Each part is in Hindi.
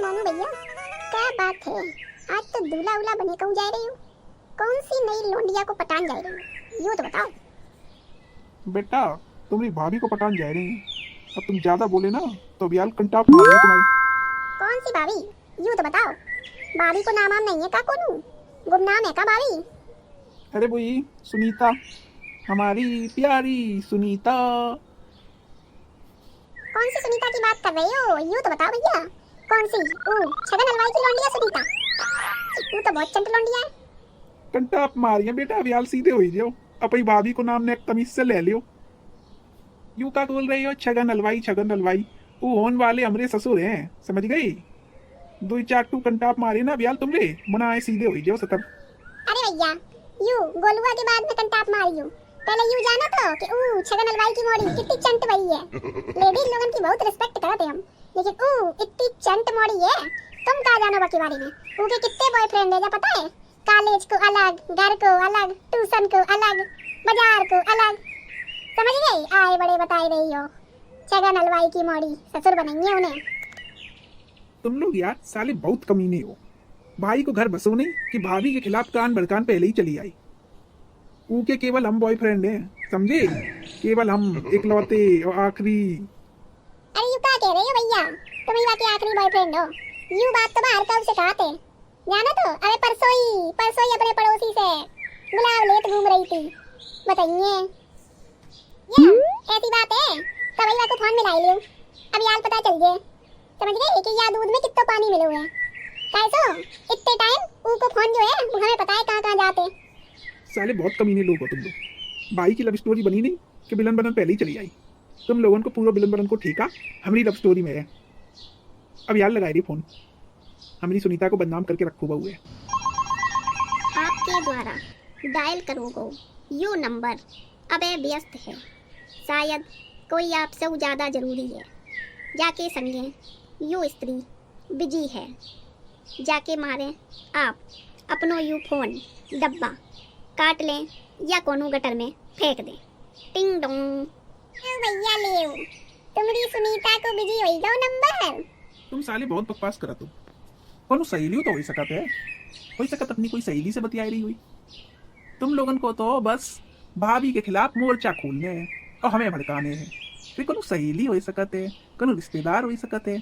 मोनू भैया, क्या बात है? आज तो दूल्हा उल्हा बने कहूँ जा रही हूँ। कौन सी नई लोंडिया को पटान जा रही हूँ, यूँ तो बताओ। बेटा, तुम्हारी भाभी को पटान जा रही हैं। अब तुम ज्यादा बोले ना तो ब्याल कंटाप मारूंगा तुम्हारी। कौन सी भाभी, यूँ तो बताओ। भाभी को नाम नहीं है का कोनू? गुमनाम है का भाभी? अरे वही सुनीता, हमारी प्यारी सुनीता। कौन सी सुनीता की बात कर रहे हो, यूँ तो बताओ भैया। कौन सी? छगन हलवाई की लोंडिया सुनीता? वो तो बहुत चंट लोंडिया है। कंटाप मारिए बेटा, ब्याल सीधे हो जाओ। अपनी भाभी को नाम ने एक तमीज से ले लियो। यूं का बोल रही हो? छगन हलवाई, छगन हलवाई। वो होन वाले हमरे ससुर हैं, समझ गई? दो चार टू कंटाप मारे ना ब्याल तुमरे, बनाए सीधे हो जाओ सतर। अरे भैया, यूँ गोलुआ के बाद में कंटाप मारी हूँ। पहले यूँ जाना तो कि छगन हलवाई की मोड़ी कितनी चंट बड़ी है। लेडीज लोगन की बहुत रिस्पेक्ट करते हम, लेकिन इतनी चंट मोड़ी है। तुम कहाँ जानो बाकी बारे में? उनके कितने बॉयफ्रेंड है, क्या पता है? कॉलेज को अलग, घर को अलग, ट्यूशन को अलग, बाजार को अलग। समझ गई? आए बड़े बताई रही हो। छगन हलवाई की मोड़ी ससुर बनेंगे उन्हें। तुम लोग यार साले बहुत कमीने हो। भाई को घर बसो नहीं कि भाभी के खिलाफ कान भड़कान पहले ही चली आई। ऊके केवल हम बॉयफ्रेंड हैं, समझे? केवल हम इकलौते और आखिरी। अरे यू क्या कह रहे हो भैया? तुम ही बाकी आखिरी बॉयफ्रेंड हो। यू बात तो बाहर कब से कहते जाना तो। अरे परसों ही अपने पड़ोसी से गुलाब लेत घूम रही थी। बताइए या ऐसी बात है? तब ही को फोन मिला लियो। अब यार पता चल गए, समझ गए कि या दूध में कितना पानी मिले हुए हैं। कैसो इतने टाइम को फोन जो है हमें पता है कहाँ जाते। साले बहुत कमीने लोग हो तुम लोग। भाई की लव स्टोरी बनी नहीं कि विलन बनन पहले ही चली आई। तुम लोगों को पूरा विलन बनन को ठीका हमारी लव स्टोरी में है। अब यार लगाए रही फोन, हमारी सुनीता को बदनाम करके रखो बहू है। आपके द्वारा डायल करोगे यू नंबर अबे व्यस्त है। शायद कोई आपसे ज़्यादा जरूरी है। जाके संगे यू स्त्री बिजी है। जाके मारे आप अपनो यू फोन डब्बा काट लें या कोनो गटर में फेंक दें। टिंग डोंग। भैया ले तुम्हारी सुनीता को बिजी हो जाओ नंबर। तुम साले बहुत बकवास करा तुम। कौन सहेली तो हो सकत है, हो सकत अपनी कोई सहेली से बतियाई रही हुई। तुम लोगन को तो बस भाभी के खिलाफ मोर्चा खोलने हैं और हमें भड़काने हैं। फिर कोनो सहेली हो सकत है, कोनो रिश्तेदार हो सकत है।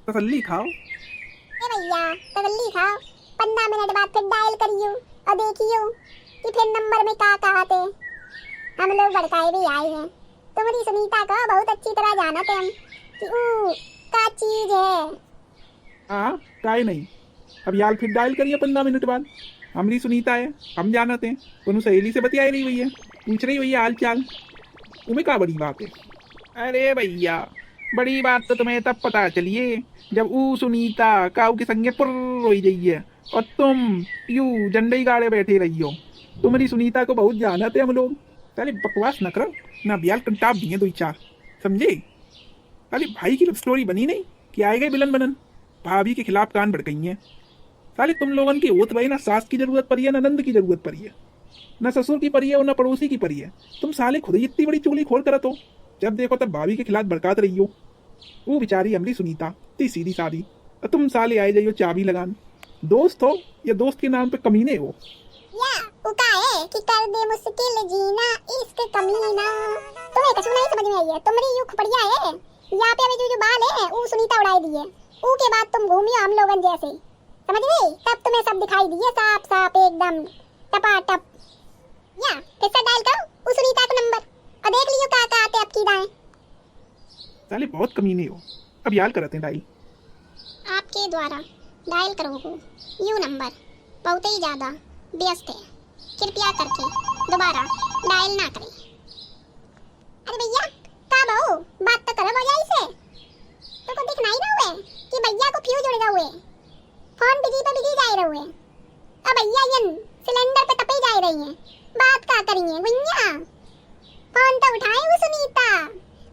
तसल्ली खाओ। ए भैया तसल्ली खाओ। 15 मिनट बाद फिर डायल करियो और देखियो कि फिर नंबर में का आते। हम लोग भड़काए भी आए हैं। तुम्हारी सुनीता को बहुत अच्छी तरह जानते हम कि का चीज है। हाँ काय नहीं। अब यार फिर डायल करिए 15 मिनट बाद। हमारी सुनीता है, हम जानते हैं। कोनो सहेली से बतियाई रही हुई है, पूछ रही हुई है हाल चाल। तुम्हें क्या बड़ी बात है? अरे भैया, बड़ी बात तो तुम्हें तब पता चलिए जब सुनीता काऊ के संगे पुर रोई जाइए और तुम यू झंडे गाड़े बैठे रही हो। तुम्हारी सुनीता को बहुत जानते हम लोग। पहले बकवास न करो ना, ब्याल कंटाप दिए दो चार, समझे? अरे भाई की लव स्टोरी बनी नहीं कि आए गए विलन बनन, भाभी के खिलाफ कान भड़कई हैं। साले तुम लोगन की होत भाई ना सास की जरूरत पड़ी है, ना नंद की जरूरत पड़ी है, ना ससुर की पड़ी है और ना पड़ोसी की पड़ी है। तुम साले खुद ही इतनी बड़ी चुगली खोल करत हो। जब देखो तब भाभी के खिलाफ भड़कात रही हो। वो बेचारी हमरी सुनीता इतनी सीधी सादी, और तुम साले आए जाइयो चाबी लगान। दोस्त हो या दोस्त के नाम पे कमीने हो? या उका है कि कर दे मुश्किल जीना इश्क कमीना। तुम्हें कछु नहीं समझ में आई है? तुम्हारी यू खपड़िया है। यहाँ पे अभी जो बाल है वो सुनीता उड़ाई दी है। के बाद तुम घूमियो हम लोगन जैसे, समझ गई? तब तुम्हें सब दिखाई दिए साफ साफ एकदम टपाटप। या फिर से डायल करो उस सुनीता का नंबर और देख लियो का आते अब की दाएं। साले बहुत कमीने हो। अब यार करते हैं डायल। आपके द्वारा डायल करोगे यू नंबर बहुत ही ज़्यादा व्यस्त है। कृपया करके दोबारा डायल ना करें। अरे भैया का बहु बात तो करो भैया इसे। तो को दिख नहीं ना हुए कि भैया को फ्यूज उड़ गए हुए, फोन बिजी पे बिजी जा रहे हुए। अब भैया ये सिलेंडर पे तपे जा रही हैं। बात का करिए भैया? फोन तो उठाए वो सुनीता,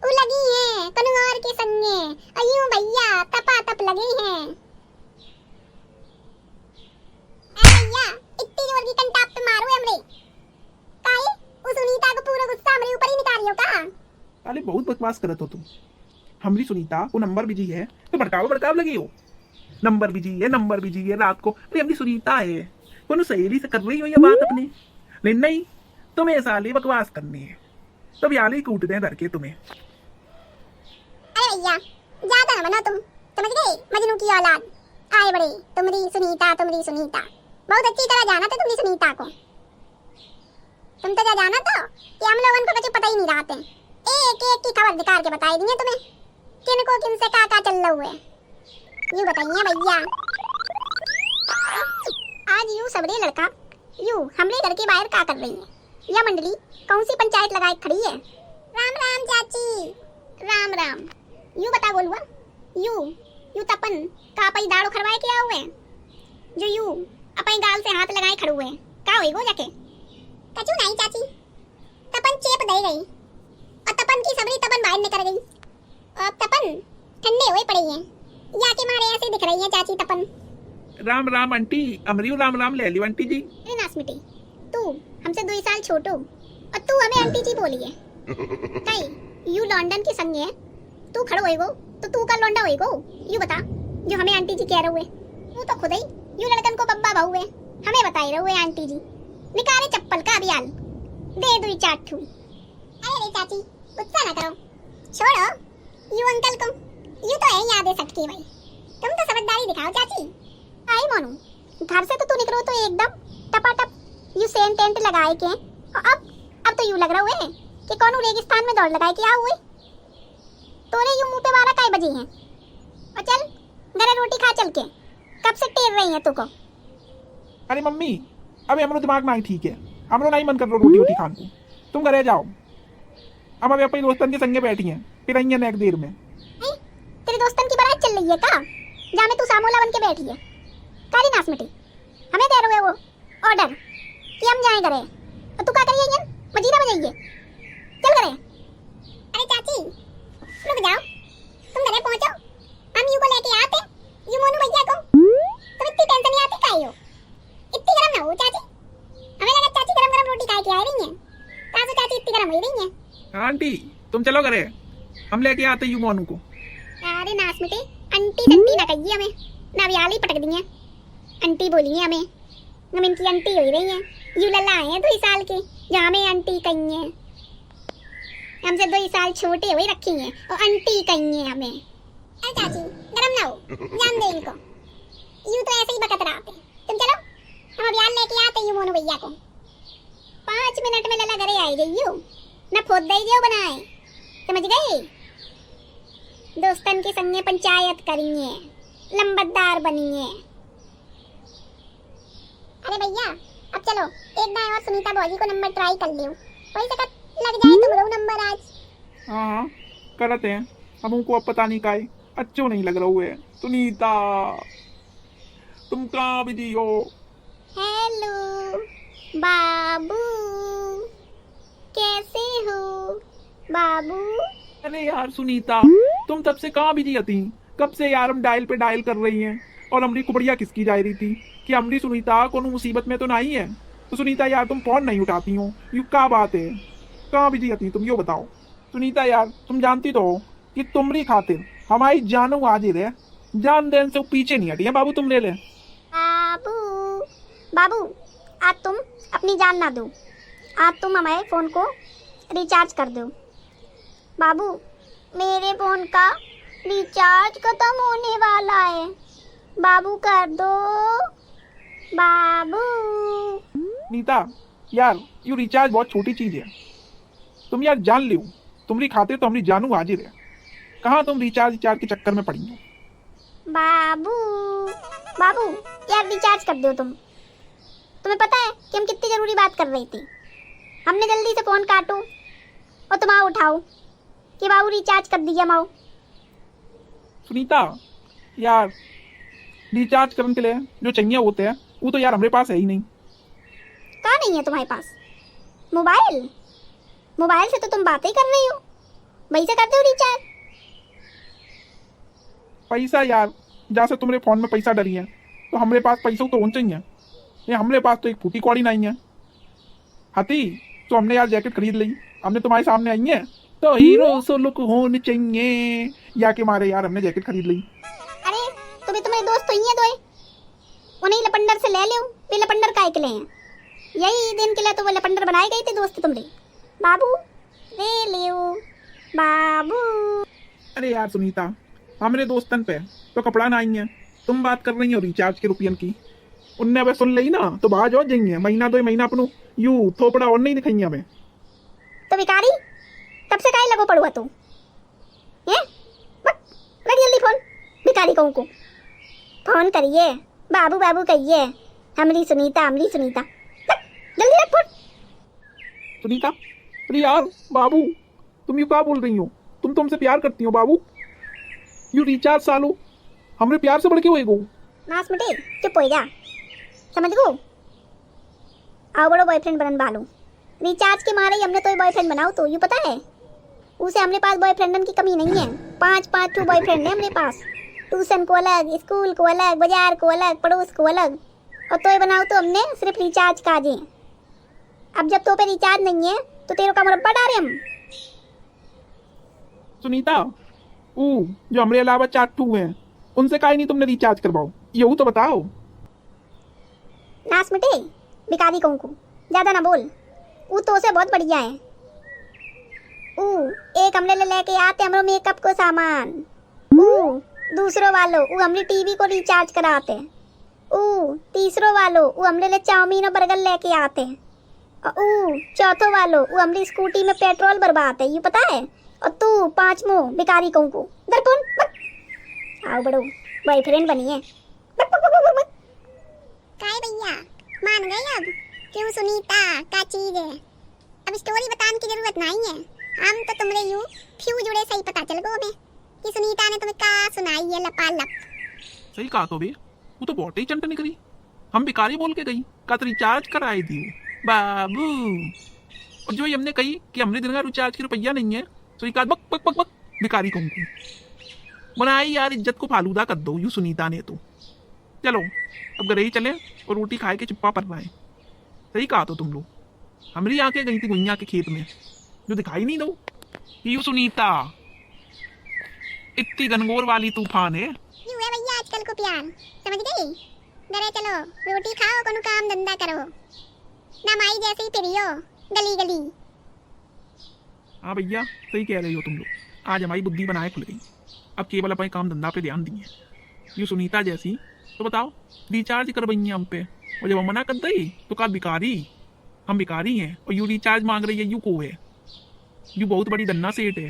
वो लगी है कनु और के संगे। अयो भैया तपा तप लगे हैं। भैया इतनी जोर की कंटाप पे मारो हमरे काहे? उस सुनीता को पूरा गुस्सा हमरे ऊपर ही निकालियो का? साले बहुत बकवास करत हो तुम। हमारी सुनीता को नंबर बिजी है तो भड़काव भड़काव लगी हो। नंबर बिजी है रात को। अरे अपनी सुनीता है, कौन सहेली से कर रही हो ये बात अपने? लेकिन नहीं, तुम्हें साली बकवास करनी है तो ब्याल ही कूट दें धर के तुम्हें। अरे भैया ज्यादा ना बनो तुम, समझ गए? मजनू की औलाद आए बड़े, तुम्हारी सुनीता। बहुत अच्छी तरह जाना था तुमने सुनीता को। तुम तो क्या जाना तो कि हम लोगों को कुछ पता ही नहीं रहते। एक एक की खबर निकाल के बताई दिए तुम्हें, किनको किनसे का चल रहा हुए यू बताइए भैया। आज यू सबरे लड़का यू हमरे घर के बाहर का कर रही है? यह मंडली कौन सी पंचायत लगाए खड़ी है? राम राम चाची, राम। यू बता बोलुआ, यू तपन का पई दाड़ो खरवाए क्या हुए जो यू अपने गाल से हाथ लगाए खड़े हुए का होई गो जाके? कछु नहीं चाची, तपन चेप दे गई और तपन की सबरी तपन बाहर निकल गई और तपन ठंडे हुए पड़े हैं या के मारे ऐसे दिख रही है चाची तपन। राम आंटी, अमरियो राम ले लियो आंटी जी। अरे नासमिटी, तू हमसे 2 साल छोटो और तू हमें आंटी जी बोली है कई? यू लंदन की संग है, तू खड़ो होएगो तो तू का लौंडा होएगो? यू बता जो हमें आंटी जी कह रहे हुए। तू तो खुद ही यू लड़कन को बब्बा बहू है, हमें बताई रहे हुए आंटी जी। निकाले चप्पल का अभियान दे दो चाटू। अरे चाची गुस्सा ना करो, छोड़ो यू अंकल को, यू तो है याद है सकती भाई। तुम तो समझदारी दिखाओ चाची। आई मोनू घर से तो तू निकलो तो एकदम टपाटप यू सेंट टेंट लगाए के, और अब तो यू लग रहा हुए कि कौन रेगिस्तान में दौड़ लगाए क्या हुए? तोरे यू मुंह पे 12 काय बजे हैं? और चल घरे रोटी खा चल के, कब से टेर रही है तू को? अरे मम्मी अबे हमरो दिमाग नहीं ठीक है, हमरो नहीं मन कर रहा रोटी खान को। तुम घरे जाओ, हम अभी अपने दोस्तन के संगे बैठी हैं, फिर आएंगे नेक देर में। तेरे दोस्तन की बारात चल रही है का? जा में तू सामोला बन के बैठी है काली नासमिटी? हमें दे रहे वो ऑर्डर कि हम जाएं घरे और तू क्या करिए? मजीरा बजाइए, चल घरे। अरे चाची रुक जाओ, तुम घरे पहुंचो, हम यू को लेके आते यू मोनू भैया को। तुम इतनी टेंशन नहीं आती काहे हो? इतनी गरम ना हो चाची, हमें लगा चाची गरम रोटी खा के आ रही हैं, ताज़ो चाची इतनी गरम हो रही हैं। आंटी तुम चलो घरे, हम लेके आते यू मोनू को। अरे नासमिटी आंटी सट्टी ना कहिए हमें, ना व्याली पटक दी है आंटी बोली है हमें, हम इनकी आंटी हो रही हैं। यू लल्ला आए हैं 2 साल के जो हमें आंटी कही हैं, हमसे 2 साल छोटे हुए रखी हैं और आंटी कही हैं हमें। अरे चाची गरम ना हो, जान दे इनको, यू तो ऐसे ही बकत रहते। तुम चलो हम अभियान लेके आते यू मोनू भैया को। 5 मिनट में लल्ला घरे आएगी यू, ना फोद दे जो बनाए, समझ गई? दोस्तन के संगे पंचायत करिए, लंबतदार बनिए। अरे भैया अब चलो एक बार और सुनीता भौजी को नंबर ट्राई कर लियो, वही से लग जाए तुम नंबर आज। हाँ करते हैं, हम उनको अब पता नहीं काहे अच्छो नहीं लग रहा हुए। सुनीता तुम कहाँ बिजी हो? हेलो बाबू, कैसे हो बाबू? अरे यार सुनीता तुम तब से कहाँ बिजी थी? कब से यार हम डायल पे डायल कर रही हैं और हमारी कुबड़िया किसकी जा रही थी कि हमारी सुनीता कोनो मुसीबत में तो नहीं है। तो सुनीता यार तुम फोन नहीं उठाती हो, यू क्या बात है? कहाँ बिजी थी तुम, यो बताओ। सुनीता यार तुम जानती तो हो कि तुम्हारी खातिर हमारी जानू हाजिर है, जान देन से पीछे नहीं हटी है बाबू। तुम ले ले बाबू आज तुम अपनी जान ना दो, आज तुम हमारे फ़ोन को रिचार्ज कर दो। बाबू मेरे फ़ोन का रिचार्ज खत्म होने वाला है, बाबू कर दो बाबू। नीता यार यू रिचार्ज बहुत छोटी चीज है, तुम यार जान लियो, तुम्हारी खातिर तो हमारी जानू हाजिर है। कहाँ तुम रिचार्ज के चक्कर में पड़ी हो? बाबू यार रिचार्ज कर दो तुम। तुम्हें पता है कि हम कितनी जरूरी बात कर रही थी, हमने जल्दी से फोन काटो और तुम आओ उठाओ कि बाबू रिचार्ज कर दिया माओ। सुनीता यार रिचार्ज करने के लिए जो चाहिए होते हैं वो तो यार हमारे पास है ही नहीं। कहाँ नहीं है तुम्हारे पास? मोबाइल से तो तुम बातें कर रही हो, वही से करते हो रिचार्ज। पैसा यार जैसे तुम्हारे फोन में पैसा डली है तो हमारे पास पैसा तो होना चाहिए, ये हमारे पास तो एक फूटी कौड़ी नहीं है। हाथी तो हमने यार जैकेट खरीद ली, हमने तुम्हारे सामने आई है तो हीरो सो लुक होने चाहिए या के मारे यार हमने जैकेट खरीद ली। अरे तो भी तुम्हारे दोस्त तो ही है दोए, उन्हें लपंडर से ले लो। वे लपंडर काहे के लिए हैं? यही दिन के लिए तो वो लपंडर बनाए गए थे दोस्त तुमरे। बाबू ले लियो बाबू। अरे यार सुनीता, हमारे दोस्तन पे तो कपड़ा ना आई है, तुम बात कर रही हो रिचार्ज के रुपयन की। उनने अब सुन ली ना तो बाज हो जाइए, महीना 2 महीना अपनों यू थोपड़ा और नहीं दिखाई हमें। तो भिखारी तब से काहे लगो पड़ुआ तू? हैं? लग जल्दी फोन भिखारी कहूँ को। फोन करिए, बाबू बाबू कहिए, हमरी सुनीता लग, जल्दी रख फोन। सुनीता, अरे यार बाबू, तुम यू क्या बोल रही हो? तुम तो हमसे प्यार करती हो बाबू। यू रिचार्ज सालो हमरे प्यार से बढ़ के होएगो। नास मिटे चुप हो जा, समझ गो। आओ बड़ो बॉयफ्रेंड बनन बालो। रिचार्ज के मारे ही हमने तो बॉयफ्रेंड बनाओ तो यू पता है, उसे हमरे पास बॉयफ्रेंडन की कमी नहीं है। 5 बॉयफ्रेंड है हमरे पास, ट्यूशन को अलग, स्कूल को अलग, बाजार को अलग, पड़ोस को अलग। और तो बनाओ तो हमने सिर्फ रिचार्ज का जे। अब जब तो पे रिचार्ज नहीं है तो तेरे का मुरब्बा डाले हम। सुनीता, जो हमरे अलावा 4 हैं उनसे काहे नहीं तुमने रिचार्ज करवाओ, यू तो बताओ। नास मिटे भिखारी कहूँ को, ज्यादा ना बोल। वो तो से बहुत बढ़िया है। एक हमले ले लेके आते हमरो मेकअप को सामान। दूसरों वालों वो हमरी टीवी को रिचार्ज कराते। तीसरों वालों वो हमले ले चाउमीन और बर्गर लेके आते। और चौथों वालों वो हमरी स्कूटी में पेट्रोल बर्बाद है, ये पता है। और तू 5वां भिखारी कहूँ को दरपुन। आओ बड़ो बॉयफ्रेंड बनिए। काय भैया मान गए अब क्यों सुनीता का चीज है? अब स्टोरी बताने की जरूरत नहीं है, हम तो तुमरे यूं फ्यू जुड़े सही पता चल गो हमें कि सुनीता ने तुम्हें का सुनाई है लपालप। सही कहा तो बे, वो तो बहुत ही चंट निकली। हम भिखारी बोल के गई का तो रिचार्ज कराई दी बाबू। और जो हमने कही कि हमने दिन का रिचार्ज की रुपया नहीं है तो एक बक बक बक बक भिखारी कहूँ बनाई यार, इज्जत को फालूदा कर दो यू सुनीता ने तो। चलो अब घर ही चले और रोटी खाए के चिप्पा पर रहा है। सही कहा तो तुम लोग, हमारी आंखें गई थी गुइया के खेत में जो दिखाई नहीं दो। यू सुनीता इतनी घनघोर वाली तूफान है। यू है भैया आजकल को प्यार, समझ गई? घरे चलो रोटी खाओ, कोनो काम धंधा करो ना, माई जैसे ही फिरियो गली गली। हाँ भैया सही कह रही हो तुम लोग, आज हमारी बुद्धि बनाए खुल गई। अब केवल अपने काम धंधा पे ध्यान दिए। यू सुनीता जैसी तो बताओ रिचार्ज करवाई हम पे, और जब हम मना कर दे तो का भिखारी, हम भिखारी हैं और यू रिचार्ज मांग रही है, यू को है? यू बहुत बड़ी दन्ना सेठ है।